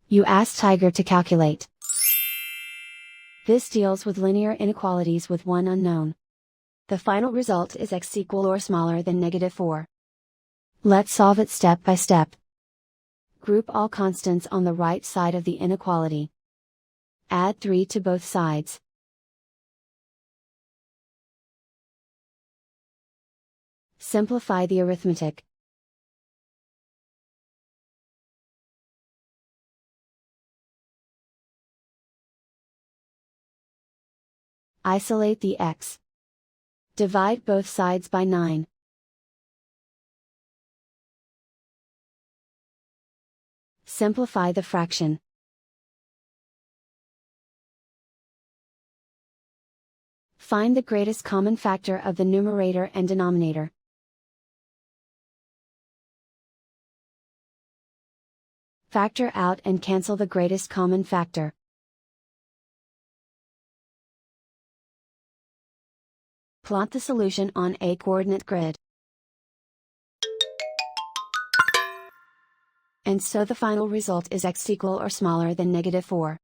You ask Tiger to calculate. This deals with linear inequalities with one unknown. The final result is x equal or smaller than -4. Let's solve it step by step. Group all constants on the right side of the inequality. Add 3 to both sides. Simplify the arithmetic. Isolate the x. Divide both sides by 9. Simplify the fraction. Find the greatest common factor of the numerator and denominator. Factor out and cancel the greatest common factor. Plot the solution on a coordinate grid. And so the final result is x equal or smaller than -4.